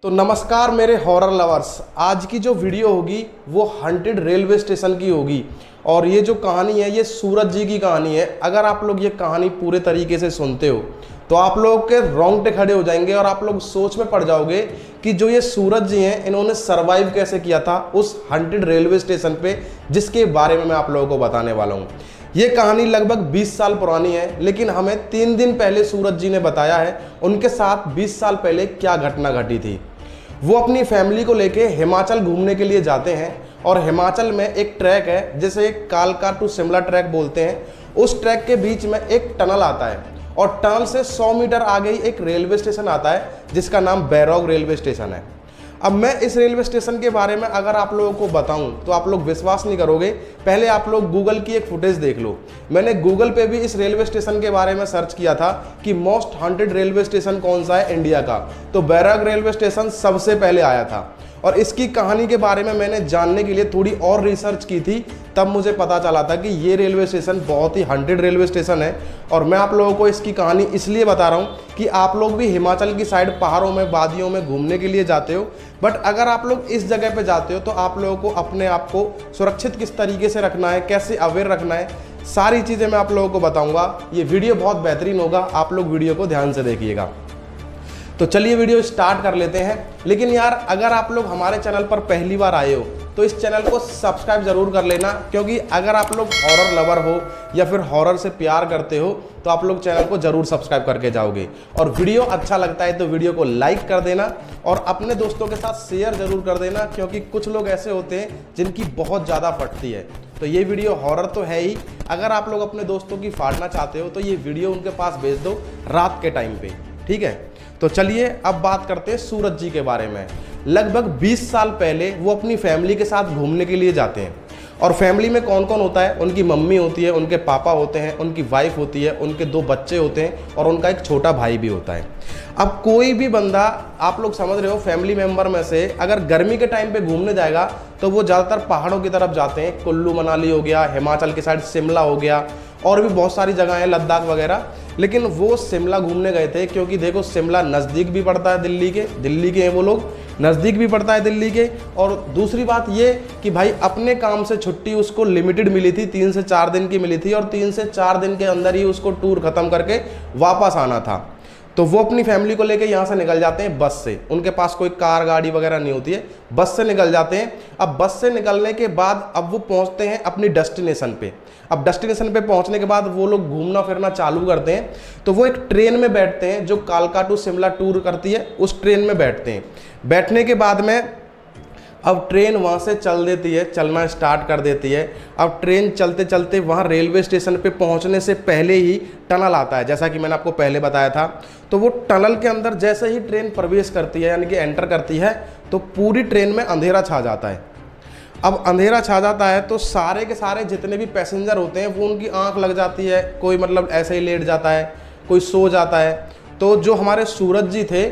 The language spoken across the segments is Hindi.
तो नमस्कार मेरे हॉरर लवर्स। आज की जो वीडियो होगी वो हॉन्टेड रेलवे स्टेशन की होगी और ये जो कहानी है ये सूरज जी की कहानी है। अगर आप लोग ये कहानी पूरे तरीके से सुनते हो तो आप लोग के रोंगटे खड़े हो जाएंगे और आप लोग सोच में पड़ जाओगे कि जो ये सूरज जी हैं इन्होंने सरवाइव कैसे किया था उस हॉन्टेड रेलवे स्टेशन पे, जिसके बारे में मैं आप लोगों को बताने वाला हूँ। ये कहानी लगभग 20 साल पुरानी है, लेकिन हमें 3 दिन पहले सूरज जी ने बताया है उनके साथ 20 साल पहले क्या घटना घटी थी। वो अपनी फैमिली को लेके हिमाचल घूमने के लिए जाते हैं और हिमाचल में एक ट्रैक है जिसे कालका टू शिमला ट्रैक बोलते हैं। उस ट्रैक के बीच में एक टनल आता है और टनल से 100 मीटर आगे ही एक रेलवे स्टेशन आता है जिसका नाम बैरोग रेलवे स्टेशन है। अब मैं इस रेलवे स्टेशन के बारे में अगर आप लोगों को बताऊं तो आप लोग विश्वास नहीं करोगे। पहले आप लोग गूगल की एक फुटेज देख लो। मैंने गूगल पे भी इस रेलवे स्टेशन के बारे में सर्च किया था कि मोस्ट हॉन्टेड रेलवे स्टेशन कौन सा है इंडिया का, तो बैराग रेलवे स्टेशन सबसे पहले आया था। और इसकी कहानी के बारे में मैंने जानने के लिए थोड़ी और रिसर्च की थी, तब मुझे पता चला था कि ये रेलवे स्टेशन बहुत ही हॉन्टेड रेलवे स्टेशन है। और मैं आप लोगों को इसकी कहानी इसलिए बता रहा हूँ कि आप लोग भी हिमाचल की साइड पहाड़ों में, वादियों में घूमने के लिए जाते हो, बट अगर आप लोग इस जगह पे जाते हो तो आप लोगों को अपने आप को सुरक्षित किस तरीके से रखना है, कैसे अवेयर रखना है, सारी चीज़ें मैं आप लोगों को बताऊँगा। ये वीडियो बहुत बेहतरीन होगा, आप लोग वीडियो को ध्यान से देखिएगा। तो चलिए वीडियो स्टार्ट कर लेते हैं। लेकिन यार अगर आप लोग हमारे चैनल पर पहली बार आए हो तो इस चैनल को सब्सक्राइब ज़रूर कर लेना, क्योंकि अगर आप लोग हॉरर लवर हो या फिर हॉरर से प्यार करते हो तो आप लोग चैनल को ज़रूर सब्सक्राइब करके जाओगे। और वीडियो अच्छा लगता है तो वीडियो को लाइक कर देना और अपने दोस्तों के साथ शेयर ज़रूर कर देना, क्योंकि कुछ लोग ऐसे होते हैं जिनकी बहुत ज़्यादा फटती है। तो ये वीडियो हॉरर तो है ही, अगर आप लोग अपने दोस्तों की फाड़ना चाहते हो तो ये वीडियो उनके पास भेज दो रात के टाइम पे, ठीक है। तो चलिए अब बात करते हैं सूरज जी के बारे में। लगभग 20 साल पहले वो अपनी फैमिली के साथ घूमने के लिए जाते हैं। और फैमिली में कौन कौन होता है? उनकी मम्मी होती है, उनके पापा होते हैं, उनकी वाइफ होती है, उनके 2 बच्चे होते हैं और उनका एक छोटा भाई भी होता है। अब कोई भी बंदा, आप लोग समझ रहे हो, फैमिली मेम्बर में से अगर गर्मी के टाइम पे घूमने जाएगा तो वो ज़्यादातर पहाड़ों की तरफ जाते हैं। कुल्लू मनाली हो गया, हिमाचल की साइड शिमला हो गया, और भी बहुत सारी जगह हैं, लद्दाख वगैरह। लेकिन वो शिमला घूमने गए थे क्योंकि देखो शिमला नज़दीक भी पड़ता है दिल्ली के हैं वो लोग, नज़दीक भी पड़ता है दिल्ली के। और दूसरी बात ये कि भाई अपने काम से छुट्टी उसको लिमिटेड मिली थी, 3 से 4 दिन की मिली थी और 3 से 4 दिन के अंदर ही उसको टूर ख़त्म करके वापस आना था। तो वो अपनी फैमिली को लेके यहाँ से निकल जाते हैं बस से। उनके पास कोई कार गाड़ी वगैरह नहीं होती है, बस से निकल जाते हैं। अब बस से निकलने के बाद अब वो पहुँचते हैं अपनी डेस्टिनेशन पे। अब डेस्टिनेशन पे पहुँचने के बाद वो लोग घूमना फिरना चालू करते हैं। तो वो एक ट्रेन में बैठते हैं जो कालका टू शिमला टूर करती है, उस ट्रेन में बैठते हैं। बैठने के बाद में अब ट्रेन वहाँ से चल देती है, चलना स्टार्ट कर देती है। अब ट्रेन चलते चलते वहाँ रेलवे स्टेशन पे पहुँचने से पहले ही टनल आता है, जैसा कि मैंने आपको पहले बताया था। तो वो टनल के अंदर जैसे ही ट्रेन प्रवेश करती है, यानी कि एंटर करती है, तो पूरी ट्रेन में अंधेरा छा जाता है। अब अंधेरा छा जाता है तो सारे के सारे जितने भी पैसेंजर होते हैं वो उनकी आँख लग जाती है, कोई मतलब ऐसे ही लेट जाता है, कोई सो जाता है। तो जो हमारे सूरज जी थे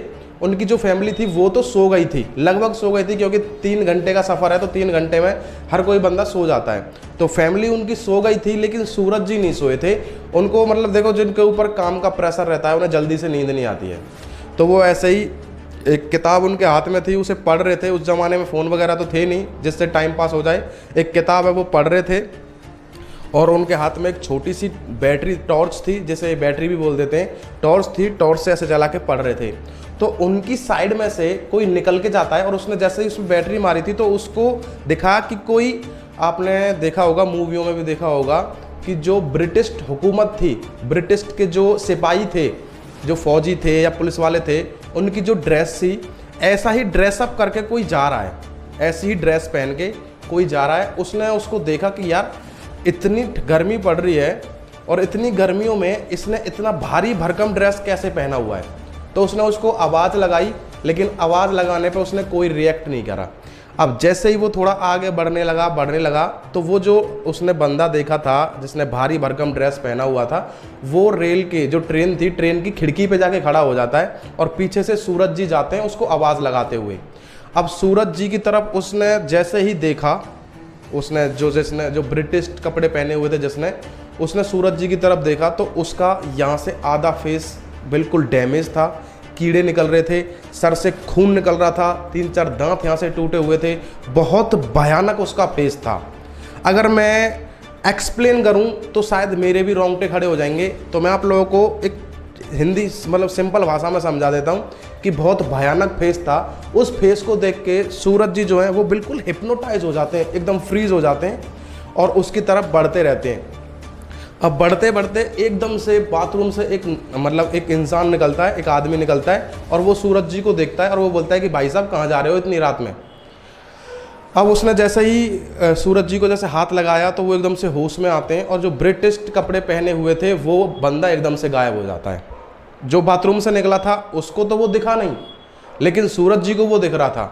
उनकी जो फैमिली थी वो तो सो गई थी, लगभग सो गई थी, क्योंकि 3 घंटे का सफ़र है तो 3 घंटे में हर कोई बंदा सो जाता है। तो फैमिली उनकी सो गई थी, लेकिन सूरज जी नहीं सोए थे। उनको मतलब देखो, जिनके ऊपर काम का प्रेशर रहता है उन्हें जल्दी से नींद नहीं आती है। तो वो ऐसे ही एक किताब उनके हाथ में थी, उसे पढ़ रहे थे। उस ज़माने में फ़ोन वगैरह तो थे नहीं जिससे टाइम पास हो जाए। एक किताब है वो पढ़ रहे थे और उनके हाथ में एक छोटी सी बैटरी टॉर्च थी, जिसे बैटरी भी बोल देते हैं, टॉर्च थी। टॉर्च से ऐसे जला के पढ़ रहे थे। तो उनकी साइड में से कोई निकल के जाता है और उसने जैसे ही उसमें बैटरी मारी थी तो उसको दिखा कि कोई, आपने देखा होगा, मूवियों में भी देखा होगा कि जो ब्रिटिश हुकूमत थी, ब्रिटिश के जो सिपाही थे, जो फौजी थे या पुलिस वाले थे, उनकी जो ड्रेस थी, ऐसा ही ड्रेसअप करके कोई जा रहा है, ऐसी ही ड्रेस पहन के कोई जा रहा है। उसने उसको देखा कि यार इतनी गर्मी पड़ रही है और इतनी गर्मियों में इसने इतना भारी भरकम ड्रेस कैसे पहना हुआ है। तो उसने उसको आवाज़ लगाई, लेकिन आवाज़ लगाने पे उसने कोई रिएक्ट नहीं करा। अब जैसे ही वो थोड़ा आगे बढ़ने लगा तो वो जो उसने बंदा देखा था जिसने भारी भरकम ड्रेस पहना हुआ था, वो रेल के जो ट्रेन थी, ट्रेन की खिड़की पे जाके खड़ा हो जाता है और पीछे से सूरज जी जाते हैं उसको आवाज़ लगाते हुए। अब सूरज जी की तरफ उसने जैसे ही देखा, जिसने जो ब्रिटिश कपड़े पहने हुए थे, उसने सूरज जी की तरफ देखा तो उसका यहाँ से आधा फेस बिल्कुल डैमेज था, कीड़े निकल रहे थे, सर से खून निकल रहा था, 3-4 दांत यहाँ से टूटे हुए थे। बहुत भयानक उसका फेस था। अगर मैं एक्सप्लेन करूं तो शायद मेरे भी रोंगटे खड़े हो जाएंगे, तो मैं आप लोगों को एक हिंदी मतलब सिंपल भाषा में समझा देता हूं कि बहुत भयानक फेस था। उस फेस को देख के सूरज जी जो हैं वो बिल्कुल हिप्नोटाइज हो जाते हैं, एकदम फ्रीज हो जाते हैं और उसकी तरफ बढ़ते रहते हैं। अब बढ़ते बढ़ते एकदम से बाथरूम से एक इंसान निकलता है, एक आदमी निकलता है और वो सूरज जी को देखता है और वो बोलता है कि भाई साहब कहाँ जा रहे हो इतनी रात में। अब उसने जैसे ही सूरज जी को जैसे हाथ लगाया तो वो एकदम से होश में आते हैं और जो ब्रिटिश कपड़े पहने हुए थे वो बंदा एकदम से गायब हो जाता है। जो बाथरूम से निकला था उसको तो वो दिखा नहीं, लेकिन सूरज जी को वो दिख रहा था।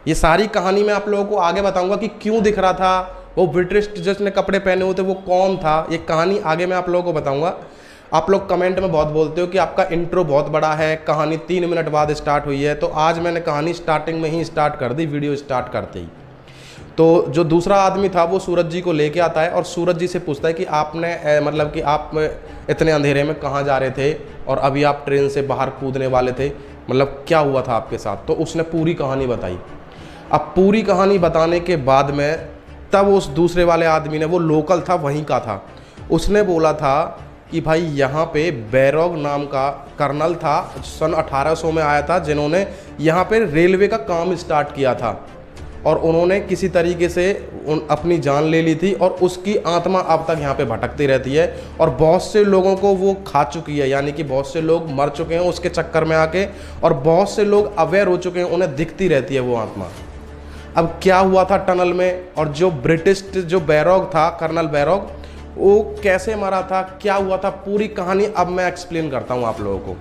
ये सारी कहानी मैं आप लोगों को आगे बताऊंगा कि क्यों दिख रहा था, वो ब्रिटिश जिसने कपड़े पहने हुए थे वो कौन था, ये कहानी आगे मैं आप लोगों को बताऊंगा। आप लोग कमेंट में बहुत बोलते हो कि आपका इंट्रो बहुत बड़ा है, कहानी 3 मिनट बाद स्टार्ट हुई है, तो आज मैंने कहानी स्टार्टिंग में ही स्टार्ट कर दी, वीडियो स्टार्ट करते ही। तो जो दूसरा आदमी था वो सूरज जी को लेके आता है और सूरज जी से पूछता है कि आपने मतलब कि आप इतने अंधेरे में कहाँ जा रहे थे और अभी आप ट्रेन से बाहर कूदने वाले थे, मतलब क्या हुआ था आपके साथ। तो उसने पूरी कहानी बताई। अब पूरी कहानी बताने के बाद में तब उस दूसरे वाले आदमी ने, वो लोकल था, वहीं का था, उसने बोला था कि भाई यहाँ पे बैरोग नाम का कर्नल था, सन 1800 में आया था, जिन्होंने यहाँ पे रेलवे का काम स्टार्ट किया था और उन्होंने किसी तरीके से अपनी जान ले ली थी और उसकी आत्मा अब तक यहाँ पे भटकती रहती है और बहुत से लोगों को वो खा चुकी है, यानी कि बहुत से लोग मर चुके हैं उसके चक्कर में आके और बहुत से लोग अवेयर हो चुके हैं, उन्हें दिखती रहती है वो आत्मा। अब क्या हुआ था टनल में और जो ब्रिटिश जो बैरोग था, कर्नल बैरोग, वो कैसे मरा था, क्या हुआ था, पूरी कहानी अब मैं एक्सप्लेन करता हूँ आप लोगों को।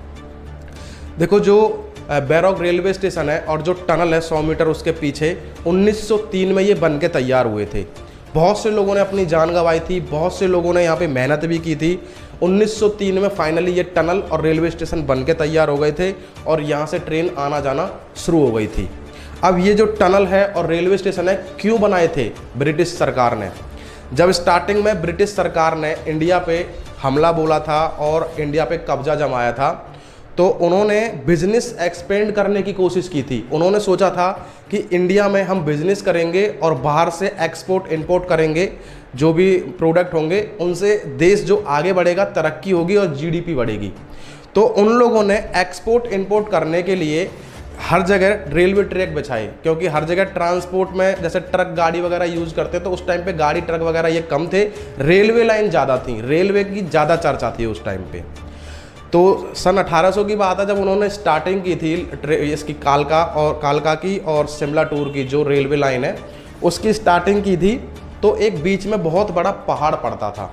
देखो, जो बैरोग रेलवे स्टेशन है और जो टनल है 100 मीटर उसके पीछे, 1903 में ये बन के तैयार हुए थे। बहुत से लोगों ने अपनी जान गंवाई थी, बहुत से लोगों ने यहाँ पे मेहनत भी की थी। 1903 में फाइनली ये टनल और रेलवे स्टेशन बन के तैयार हो गए थे और यहाँ से ट्रेन आना जाना शुरू हो गई थी। अब ये जो टनल है और रेलवे स्टेशन है क्यों बनाए थे ब्रिटिश सरकार ने? जब स्टार्टिंग में ब्रिटिश सरकार ने इंडिया पे हमला बोला था और इंडिया पे कब्जा जमाया था, तो उन्होंने बिजनेस एक्सपेंड करने की कोशिश की थी। उन्होंने सोचा था कि इंडिया में हम बिजनेस करेंगे और बाहर से एक्सपोर्ट इंपोर्ट करेंगे, जो भी प्रोडक्ट होंगे उनसे देश जो आगे बढ़ेगा, तरक्की होगी और जीडीपी बढ़ेगी। तो उन लोगों ने एक्सपोर्ट इंपोर्ट करने के लिए हर जगह रेलवे ट्रैक बिछाए, क्योंकि हर जगह ट्रांसपोर्ट में जैसे ट्रक गाड़ी वगैरह यूज़ करते, तो उस टाइम पे गाड़ी ट्रक वगैरह ये कम थे, रेलवे लाइन ज़्यादा थी, रेलवे की ज़्यादा चर्चा थी उस टाइम पे। तो सन 1800 की बात है जब उन्होंने स्टार्टिंग की थी इसकी कालका की और शिमला टूर की जो रेलवे लाइन है उसकी स्टार्टिंग की थी। तो एक बीच में बहुत बड़ा पहाड़ पड़ता था,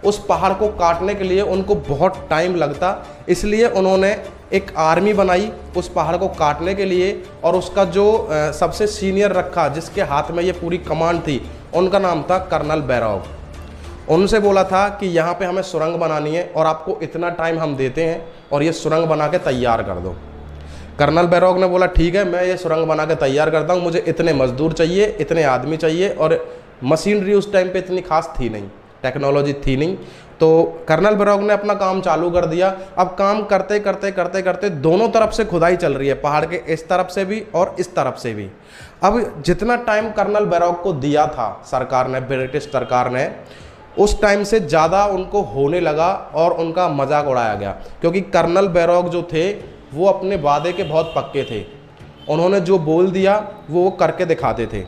उस पहाड़ को काटने के लिए उनको बहुत टाइम लगता, इसलिए उन्होंने एक आर्मी बनाई उस पहाड़ को काटने के लिए और उसका जो सबसे सीनियर रखा जिसके हाथ में ये पूरी कमांड थी, उनका नाम था कर्नल बैरोग। उनसे बोला था कि यहाँ पे हमें सुरंग बनानी है और आपको इतना टाइम हम देते हैं और ये सुरंग बना के तैयार कर दो। कर्नल बैरोग ने बोला ठीक है, मैं ये सुरंग बना के तैयार करता हूँ, मुझे इतने मजदूर चाहिए, इतने आदमी चाहिए। और मशीनरी उस टाइम पे इतनी खास थी नहीं, टेक्नोलॉजी थी नहीं। तो कर्नल बैरोग ने अपना काम चालू कर दिया। अब काम करते करते करते करते दोनों तरफ से खुदाई चल रही है, पहाड़ के इस तरफ से भी और इस तरफ से भी। अब जितना टाइम कर्नल बैरोग को दिया था सरकार ने, ब्रिटिश सरकार ने, उस टाइम से ज़्यादा उनको होने लगा और उनका मजाक उड़ाया गया, क्योंकि कर्नल बैरोग जो थे वो अपने वादे के बहुत पक्के थे। उन्होंने जो बोल दिया वो करके दिखाते थे।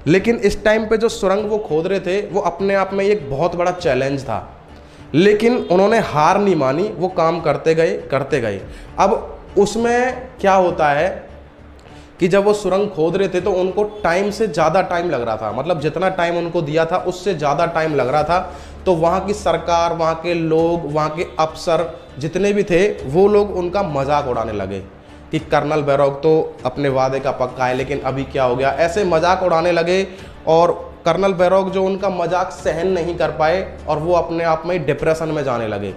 लेकिन इस टाइम पे जो सुरंग वो खोद रहे थे वो अपने आप में एक बहुत बड़ा चैलेंज था, लेकिन उन्होंने हार नहीं मानी, वो काम करते गए करते गए। अब उसमें क्या होता है कि जब वो सुरंग खोद रहे थे तो उनको टाइम से ज़्यादा टाइम लग रहा था, मतलब जितना टाइम उनको दिया था उससे ज़्यादा टाइम लग रहा था। तो वहाँ की सरकार, वहाँ के लोग, वहाँ के अफसर जितने भी थे वो लोग उनका मजाक उड़ाने लगे कि कर्नल बैरोग तो अपने वादे का पक्का है, लेकिन अभी क्या हो गया, ऐसे मजाक उड़ाने लगे। और कर्नल बैरोग जो उनका मजाक सहन नहीं कर पाए और वो अपने आप में डिप्रेशन में जाने लगे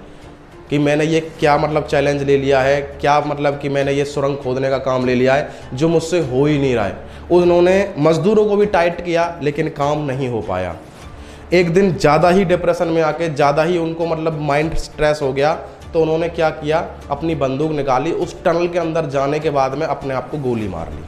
कि मैंने ये क्या मतलब चैलेंज ले लिया है, क्या मतलब कि मैंने ये सुरंग खोदने का काम ले लिया है जो मुझसे हो ही नहीं रहा है। उन्होंने मज़दूरों को भी टाइट किया लेकिन काम नहीं हो पाया। एक दिन ज़्यादा ही डिप्रेशन में आके, ज़्यादा ही उनको मतलब माइंड स्ट्रेस हो गया, तो उन्होंने क्या किया, अपनी बंदूक निकाली, उस टनल के अंदर जाने के बाद में अपने आप को गोली मार ली।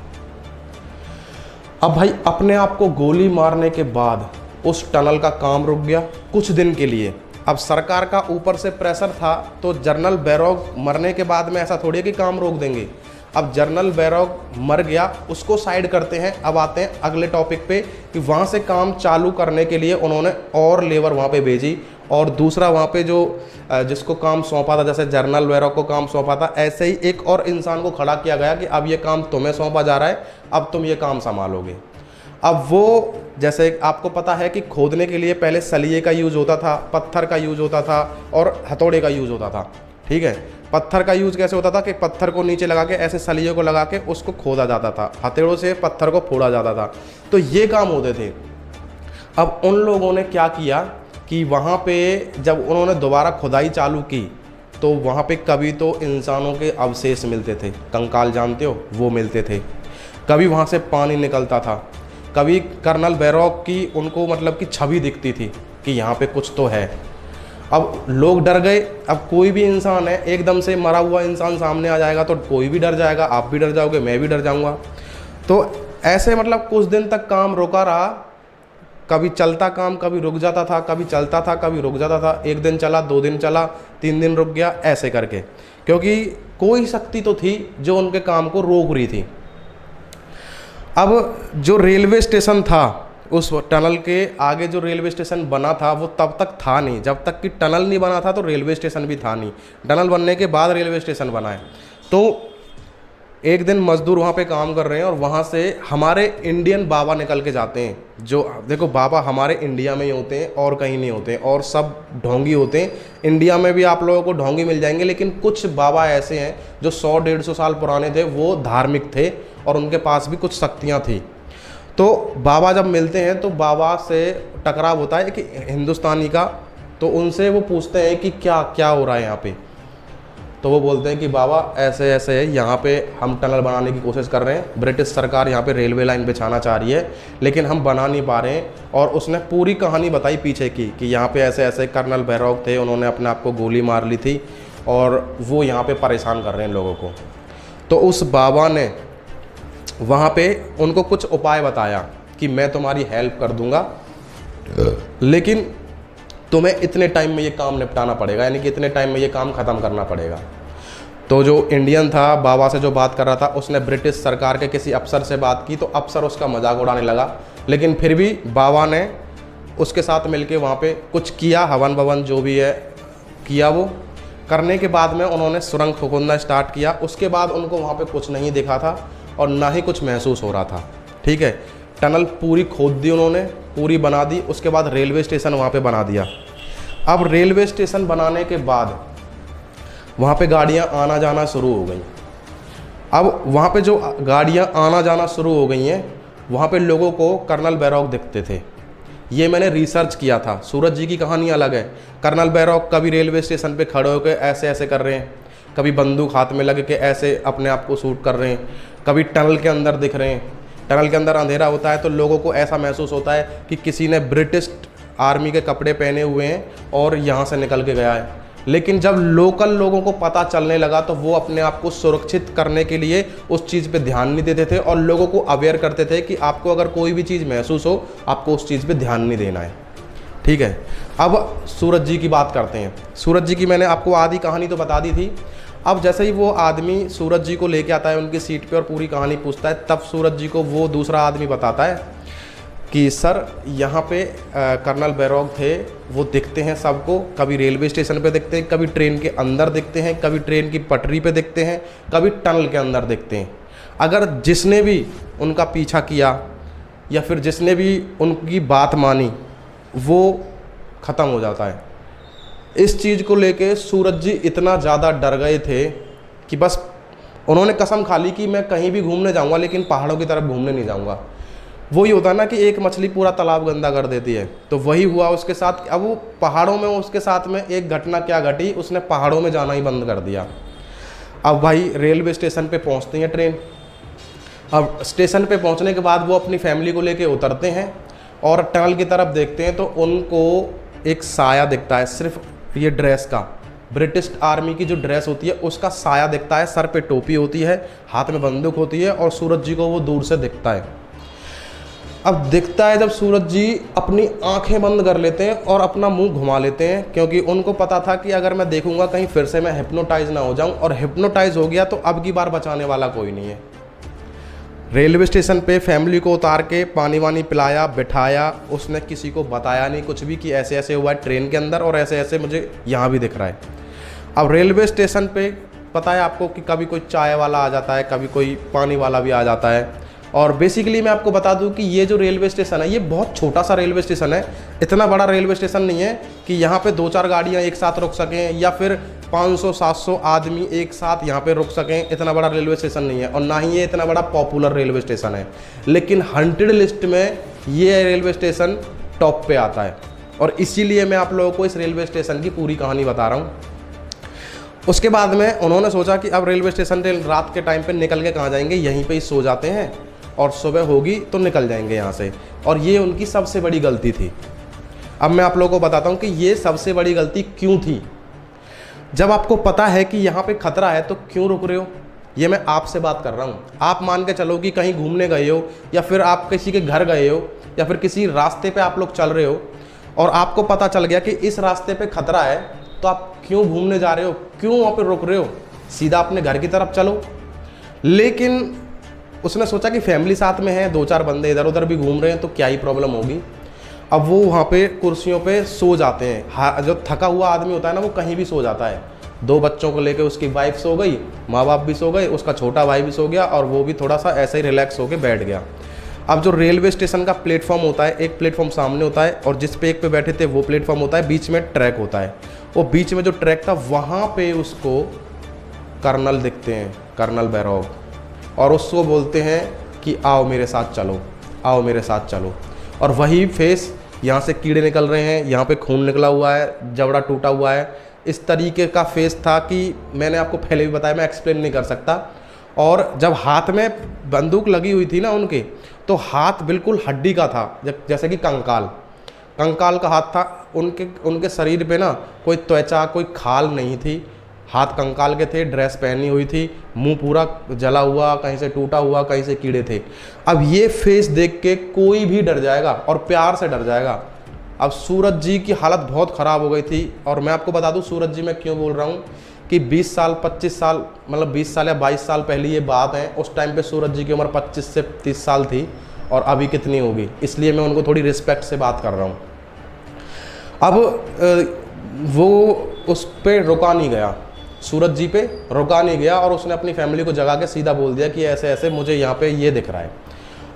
अब भाई अपने आप को गोली मारने के बाद उस टनल का काम रुक गया कुछ दिन के लिए। अब सरकार का ऊपर से प्रेशर था, तो जनरल बैरॉग मरने के बाद में ऐसा थोड़ी है कि काम रोक देंगे। अब जनरल बैरॉग मर गया, उसको साइड करते हैं। अब आते हैं अगले टॉपिक पे कि वहाँ से काम चालू करने के लिए उन्होंने और लेबर वहाँ पे भेजी, और दूसरा वहाँ पे जो जिसको काम सौंपा था, जैसे जनरल बैरॉग को काम सौंपा था, ऐसे ही एक और इंसान को खड़ा किया गया कि अब ये काम तुम्हें सौंपा जा रहा है, अब तुम ये काम संभालोगे। अब वो जैसे आपको पता है कि खोदने के लिए पहले सलिए का यूज़ होता था, पत्थर का यूज़ होता था और हथौड़े का यूज़ होता था। ठीक है, पत्थर का यूज़ कैसे होता था कि पत्थर को नीचे लगा के ऐसे सलिए को लगा के उसको खोदा जाता था, हथौड़ों से पत्थर को फोड़ा जाता था, तो ये काम होते थे। अब उन लोगों ने क्या किया कि वहाँ पे जब उन्होंने दोबारा खुदाई चालू की तो वहाँ पे कभी तो इंसानों के अवशेष मिलते थे, कंकाल जानते हो वो मिलते थे, कभी वहाँ से पानी निकलता था, कभी कर्नल बैरॉग की उनको मतलब कि छवि दिखती थी कि यहाँ पे कुछ तो है। अब लोग डर गए। अब कोई भी इंसान है, एकदम से मरा हुआ इंसान सामने आ जाएगा तो कोई भी डर जाएगा, आप भी डर जाओगे, मैं भी डर जाऊँगा। तो ऐसे मतलब कुछ दिन तक काम रुका रहा, कभी चलता काम, कभी रुक जाता था, कभी चलता था, कभी रुक जाता था, एक दिन चला, 2 दिन चला, 3 दिन रुक गया, ऐसे करके, क्योंकि कोई शक्ति तो थी जो उनके काम को रोक रही थी। अब जो रेलवे स्टेशन था, उस टनल के आगे जो रेलवे स्टेशन बना था वो तब तक था नहीं, जब तक कि टनल नहीं बना था तो रेलवे स्टेशन भी था नहीं। टनल बनने के बाद रेलवे स्टेशन बना है। तो एक दिन मजदूर वहाँ पे काम कर रहे हैं और वहाँ से हमारे इंडियन बाबा निकल के जाते हैं। जो देखो बाबा हमारे इंडिया में ही होते हैं और कहीं नहीं होते हैं, और सब ढोंगी होते हैं। इंडिया में भी आप लोगों को ढोंगी मिल जाएंगे, लेकिन कुछ बाबा ऐसे हैं जो 100-150 साल पुराने थे, वो धार्मिक थे और उनके पास भी कुछ शक्तियाँ थी। तो बाबा जब मिलते हैं तो बाबा से टकराव होता है कि हिंदुस्तानी का, तो उनसे वो पूछते हैं कि क्या क्या हो रहा है यहाँ पे। तो वो बोलते हैं कि बाबा ऐसे ऐसे है, यहाँ पे हम टनल बनाने की कोशिश कर रहे हैं, ब्रिटिश सरकार यहाँ पे रेलवे लाइन बिछाना चाह रही है लेकिन हम बना नहीं पा रहे हैं। और उसने पूरी कहानी बताई पीछे की कि यहाँ पे ऐसे ऐसे कर्नल बैरॉग थे, उन्होंने अपने आप को गोली मार ली थी और वो यहाँ पे परेशान कर रहे हैं लोगों को। तो उस बाबा ने वहाँ पे उनको कुछ उपाय बताया कि मैं तुम्हारी हेल्प कर दूँगा, लेकिन तुम्हें इतने टाइम में ये काम निपटाना पड़ेगा, यानी कि इतने टाइम में ये काम ख़त्म करना पड़ेगा। तो जो इंडियन था बाबा से जो बात कर रहा था, उसने ब्रिटिश सरकार के किसी अफसर से बात की, तो अफसर उसका मजाक उड़ाने लगा, लेकिन फिर भी बाबा ने उसके साथ मिलके वहाँ पे कुछ किया, हवन भवन जो भी है किया। वो करने के बाद में उन्होंने सुरंग खोदना स्टार्ट किया। उसके बाद उनको वहाँ पे कुछ नहीं दिखा था और ना ही कुछ महसूस हो रहा था। ठीक है, टनल पूरी खोद दी उन्होंने, पूरी बना दी। उसके बाद रेलवे स्टेशन वहाँ पे बना दिया। अब रेलवे स्टेशन बनाने के बाद वहाँ पे गाड़ियाँ आना जाना शुरू हो गई। अब वहाँ पे जो गाड़ियाँ आना जाना शुरू हो गई हैं, वहाँ पे लोगों को कर्नल बैरॉग दिखते थे। ये मैंने रिसर्च किया था। सूरज जी की कहानी अलग है। कर्नल बैरॉग कभी रेलवे स्टेशन पे खड़े होकर ऐसे ऐसे कर रहे हैं, कभी बंदूक हाथ में लग के ऐसे अपने आप को शूट कर रहे हैं, कभी टनल के अंदर दिख रहे हैं। टनल के अंदर अंधेरा होता है तो लोगों को ऐसा महसूस होता है कि किसी ने ब्रिटिश आर्मी के कपड़े पहने हुए हैं और यहाँ से निकल के गया है। लेकिन जब लोकल लोगों को पता चलने लगा तो वो अपने आप को सुरक्षित करने के लिए उस चीज़ पे ध्यान नहीं देते थे और लोगों को अवेयर करते थे कि आपको अगर कोई भी चीज़ महसूस हो, आपको उस चीज़ पे ध्यान नहीं देना है। ठीक है, अब सूरज जी की बात करते हैं। सूरज जी की मैंने आपको आधी कहानी तो बता दी थी। अब जैसे ही वो आदमी सूरज जी को लेके आता है उनकी सीट पे और पूरी कहानी पूछता है, तब सूरज जी को वो दूसरा आदमी बताता है कि सर यहाँ पे कर्नल बैरॉग थे, वो दिखते हैं सबको, कभी रेलवे स्टेशन पे दिखते हैं, कभी ट्रेन के अंदर दिखते हैं, कभी ट्रेन की पटरी पे दिखते हैं, कभी टनल के अंदर दिखते हैं। अगर जिसने भी उनका पीछा किया या फिर जिसने भी उनकी बात मानी वो ख़त्म हो जाता है। इस चीज़ को लेके सूरज जी इतना ज़्यादा डर गए थे कि बस उन्होंने कसम खा ली कि मैं कहीं भी घूमने जाऊंगा लेकिन पहाड़ों की तरफ घूमने नहीं जाऊंगा। वही होता है ना कि एक मछली पूरा तालाब गंदा कर देती है, तो वही हुआ उसके साथ। अब वो पहाड़ों में उसके साथ में एक घटना क्या घटी, उसने पहाड़ों में जाना ही बंद कर दिया। अब भाई रेलवे स्टेशन पे पहुंचती है ट्रेन। अब स्टेशन पे पहुंचने के बाद वो अपनी फैमिली को लेके उतरते हैं और टनल की तरफ देखते हैं तो उनको एक साया दिखता है, सिर्फ ये ड्रेस का, ब्रिटिश आर्मी की जो ड्रेस होती है उसका साया दिखता है, सर पे टोपी होती है, हाथ में बंदूक होती है और सूरज जी को वो दूर से दिखता है। अब दिखता है जब सूरज जी अपनी आंखें बंद कर लेते हैं और अपना मुंह घुमा लेते हैं, क्योंकि उनको पता था कि अगर मैं देखूंगा कहीं फिर से मैं हिप्नोटाइज ना हो जाऊं, और हिप्नोटाइज हो गया तो अब की बार बचाने वाला कोई नहीं है। रेलवे स्टेशन पे फैमिली को उतार के पानी वानी पिलाया, बिठाया, उसने किसी को बताया नहीं कुछ भी कि ऐसे ऐसे हुआ है ट्रेन के अंदर और ऐसे ऐसे मुझे यहाँ भी दिख रहा है। अब रेलवे स्टेशन पे पता है आपको कि कभी कोई चाय वाला आ जाता है, कभी कोई पानी वाला भी आ जाता है। और बेसिकली मैं आपको बता दूं कि ये जो रेलवे स्टेशन है ये बहुत छोटा सा रेलवे स्टेशन है, इतना बड़ा रेलवे स्टेशन नहीं है कि यहाँ पे 2-4 गाड़ियाँ एक साथ रुक सकें या फिर 500-700 आदमी एक साथ यहाँ पे रुक सकें। इतना बड़ा रेलवे स्टेशन नहीं है और ना ही ये इतना बड़ा पॉपुलर रेलवे स्टेशन है, लेकिन हंटेड लिस्ट में ये रेलवे स्टेशन टॉप पे आता है और इसीलिए मैं आप लोगों को इस रेलवे स्टेशन की पूरी कहानी बता रहा हूँ। उसके बाद में उन्होंने सोचा कि अब रेलवे स्टेशन से रात के टाइम पे निकल के कहाँ जाएंगे, यहीं पे ही सो जाते हैं और सुबह होगी तो निकल जाएंगे यहाँ से। और ये उनकी सबसे बड़ी गलती थी। अब मैं आप लोगों को बताता हूँ कि ये सबसे बड़ी गलती क्यों थी। जब आपको पता है कि यहाँ पे खतरा है तो क्यों रुक रहे हो, ये मैं आपसे बात कर रहा हूँ। आप मान के चलो कि कहीं घूमने गए हो या फिर आप किसी के घर गए हो या फिर किसी रास्ते पे आप लोग चल रहे हो और आपको पता चल गया कि इस रास्ते पे खतरा है, तो आप क्यों घूमने जा रहे हो, क्यों वहाँ पे रुक रहे हो, सीधा अपने घर की तरफ चलो। लेकिन उसने सोचा कि फैमिली साथ में है, 2-4 बंदे इधर उधर भी घूम रहे हैं तो क्या ही प्रॉब्लम होगी। अब वो वहाँ पे कुर्सियों पे सो जाते हैं। जो थका हुआ आदमी होता है ना वो कहीं भी सो जाता है। 2 बच्चों को लेके उसकी वाइफ सो गई, माँ बाप भी सो गए, उसका छोटा भाई भी सो गया और वो भी थोड़ा सा ऐसे ही रिलैक्स होके बैठ गया। अब जो रेलवे स्टेशन का प्लेटफॉर्म होता है, एक प्लेटफॉर्म सामने होता है और जिस पे एक पे बैठे थे वो प्लेटफॉर्म होता है, बीच में ट्रैक होता है। वो बीच में जो ट्रैक था वहाँ पे उसको कर्नल दिखते हैं, कर्नल बैरॉग, और उसको बोलते हैं कि आओ मेरे साथ चलो, आओ मेरे साथ चलो। और वही फेस, यहाँ से कीड़े निकल रहे हैं, यहाँ पे खून निकला हुआ है, जबड़ा टूटा हुआ है, इस तरीके का फेस था कि मैंने आपको पहले भी बताया, मैं एक्सप्लेन नहीं कर सकता। और जब हाथ में बंदूक लगी हुई थी ना उनके, तो हाथ बिल्कुल हड्डी का था, जैसे कि कंकाल का हाथ था। उनके शरीर पे ना कोई त्वचा, कोई खाल नहीं थी, हाथ कंकाल के थे, ड्रेस पहनी हुई थी, मुंह पूरा जला हुआ, कहीं से टूटा हुआ, कहीं से कीड़े थे। अब ये फेस देख के कोई भी डर जाएगा और प्यार से डर जाएगा। अब सूरज जी की हालत बहुत ख़राब हो गई थी। और मैं आपको बता दूं सूरज जी मैं क्यों बोल रहा हूँ कि 20 साल 25 साल मतलब 20 साल या 22 साल पहले ये बात है। उस टाइम पे सूरज जी की उम्र 25 से 30 साल थी और अभी कितनी होगी, इसलिए मैं उनको थोड़ी रिस्पेक्ट से बात कर रहा हूँ। अब वो उस पर रुका नहीं गया, सूरज जी पे रुका नहीं गया और उसने अपनी फैमिली को जगा के सीधा बोल दिया कि ऐसे ऐसे मुझे यहाँ पे ये दिख रहा है।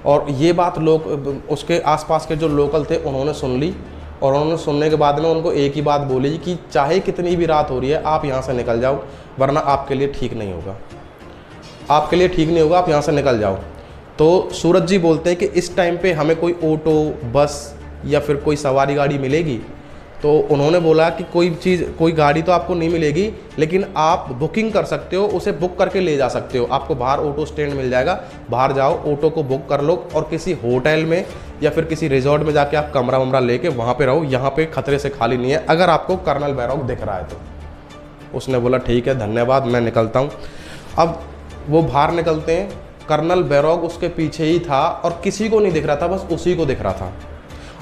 और ये बात लोग उसके आसपास के जो लोकल थे उन्होंने सुन ली और उन्होंने सुनने के बाद में उनको एक ही बात बोली कि चाहे कितनी भी रात हो रही है आप यहाँ से निकल जाओ, वरना आपके लिए ठीक नहीं होगा, आपके लिए ठीक नहीं होगा, आप यहाँ से निकल जाओ। तो सूरज जी बोलते हैं कि इस टाइम पे हमें कोई ऑटो, बस या फिर कोई सवारी गाड़ी मिलेगी? तो उन्होंने बोला कि कोई गाड़ी तो आपको नहीं मिलेगी, लेकिन आप बुकिंग कर सकते हो, उसे बुक करके ले जा सकते हो। आपको बाहर ऑटो स्टैंड मिल जाएगा, बाहर जाओ, ऑटो को बुक कर लो और किसी होटल में या फिर किसी रिजॉर्ट में जाके आप कमरा वमरा लेके वहाँ पे रहो, यहाँ पे खतरे से खाली नहीं है, अगर आपको कर्नल बैरॉग दिख रहा है तो। उसने बोला ठीक है, धन्यवाद, मैं निकलता हूँ। अब वो बाहर निकलते हैं, कर्नल बैरॉग उसके पीछे ही था और किसी को नहीं दिख रहा था, बस उसी को दिख रहा था।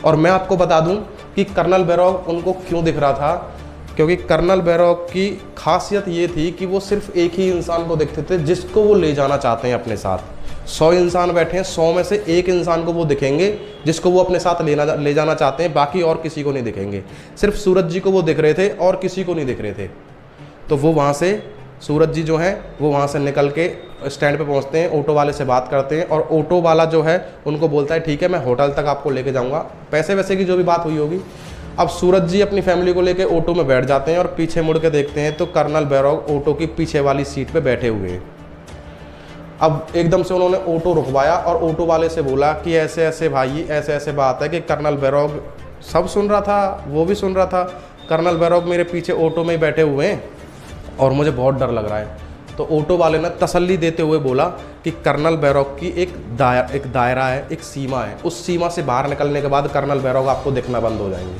और मैं आपको बता दूं कि कर्नल बैरॉग उनको क्यों दिख रहा था, क्योंकि कर्नल बैरॉग की खासियत ये थी कि वो सिर्फ एक ही इंसान को देखते थे जिसको वो ले जाना चाहते हैं अपने साथ। 100 इंसान बैठे हैं, 100 में से एक इंसान को वो दिखेंगे जिसको वो अपने साथ ले जाना चाहते हैं, बाकी और किसी को नहीं दिखेंगे। सिर्फ सूरज जी को वो दिख रहे थे और किसी को नहीं दिख रहे थे। तो वो वहाँ से सूरज जी जो हैं वो वहाँ से निकल के स्टैंड पे पहुँचते हैं, ऑटो वाले से बात करते हैं और ऑटो वाला जो है उनको बोलता है ठीक है मैं होटल तक आपको लेके जाऊँगा, पैसे वैसे की जो भी बात हुई होगी। अब सूरज जी अपनी फैमिली को लेके ऑटो में बैठ जाते हैं और पीछे मुड़ के देखते हैं तो कर्नल बैरॉग ऑटो की पीछे वाली सीट पे बैठे हुए हैं। अब एकदम से उन्होंने ऑटो रुकवाया और ऑटो वाले से बोला कि ऐसे ऐसे भाई, ऐसे ऐसे बात है कि कर्नल बैरॉग, सब सुन रहा था, वो भी सुन रहा था, कर्नल बैरॉग मेरे पीछे ऑटो में ही बैठे हुए हैं और मुझे बहुत डर लग रहा है। तो ऑटो वाले ने तसल्ली देते हुए बोला कि कर्नल बैरॉग की एक दायरा है, एक सीमा है, उस सीमा से बाहर निकलने के बाद कर्नल बैरॉग आपको दिखना बंद हो जाएंगे।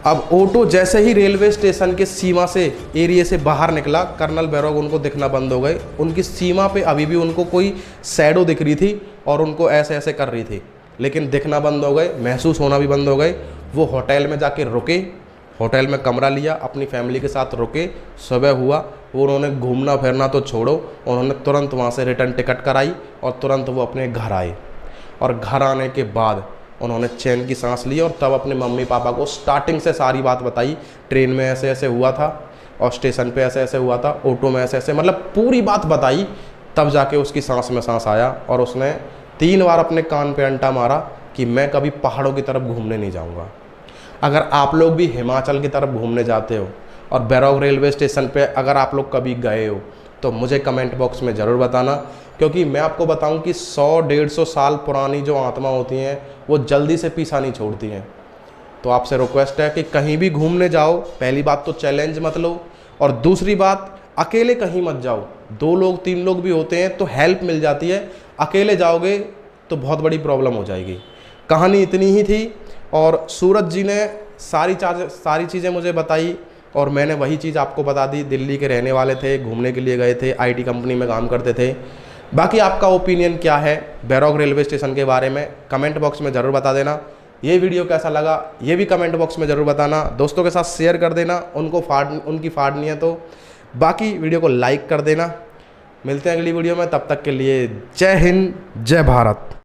अब ऑटो जैसे ही रेलवे स्टेशन के सीमा से एरिया से बाहर निकला, कर्नल बैरॉग उनको दिखना बंद हो गए। उनकी सीमा पे अभी भी उनको कोई शैडो दिख रही थी और उनको ऐसे ऐसे कर रही थी, लेकिन दिखना बंद हो गए, महसूस होना भी बंद हो गए। वो होटल में जाके रुके, होटल में कमरा लिया, अपनी फैमिली के साथ रुके। सुबह हुआ, वो उन्होंने घूमना फिरना तो छोड़ो, उन्होंने तुरंत वहाँ से रिटर्न टिकट कराई और तुरंत वो अपने घर आए। और घर आने के बाद उन्होंने चैन की सांस ली और तब अपने मम्मी पापा को स्टार्टिंग से सारी बात बताई। ट्रेन में ऐसे ऐसे हुआ था और स्टेशन पे ऐसे ऐसे हुआ था, ऑटो में ऐसे ऐसे, मतलब पूरी बात बताई। तब जाके उसकी सांस में सांस आया और उसने 3 बार अपने कान पे अंटा मारा कि मैं कभी पहाड़ों की तरफ घूमने नहीं जाऊँगा। अगर आप लोग भी हिमाचल की तरफ घूमने जाते हो और बैरॉग रेलवे स्टेशन पे अगर आप लोग कभी गए हो तो मुझे कमेंट बॉक्स में ज़रूर बताना, क्योंकि मैं आपको बताऊं कि 100-150 साल पुरानी जो आत्मा होती हैं वो जल्दी से पीछा नहीं छोड़ती हैं। तो आपसे रिक्वेस्ट है कि कहीं भी घूमने जाओ, पहली बात तो चैलेंज मत लो, और दूसरी बात अकेले कहीं मत जाओ। 2 लोग 3 लोग भी होते हैं तो हेल्प मिल जाती है, अकेले जाओगे तो बहुत बड़ी प्रॉब्लम हो जाएगी। कहानी इतनी ही थी और सूरज जी ने सारी चीज़ें मुझे बताई और मैंने वही चीज़ आपको बता दी। दिल्ली के रहने वाले थे, घूमने के लिए गए थे, IT कंपनी में काम करते थे। बाकी आपका ओपिनियन क्या है बैरॉग रेलवे स्टेशन के बारे में, कमेंट बॉक्स में ज़रूर बता देना। ये वीडियो कैसा लगा ये भी कमेंट बॉक्स में ज़रूर बताना। दोस्तों के साथ शेयर कर देना, उनकी फाड़नी है तो। बाकी वीडियो को लाइक कर देना। मिलते हैं अगली वीडियो में, तब तक के लिए जय हिंद, जय भारत।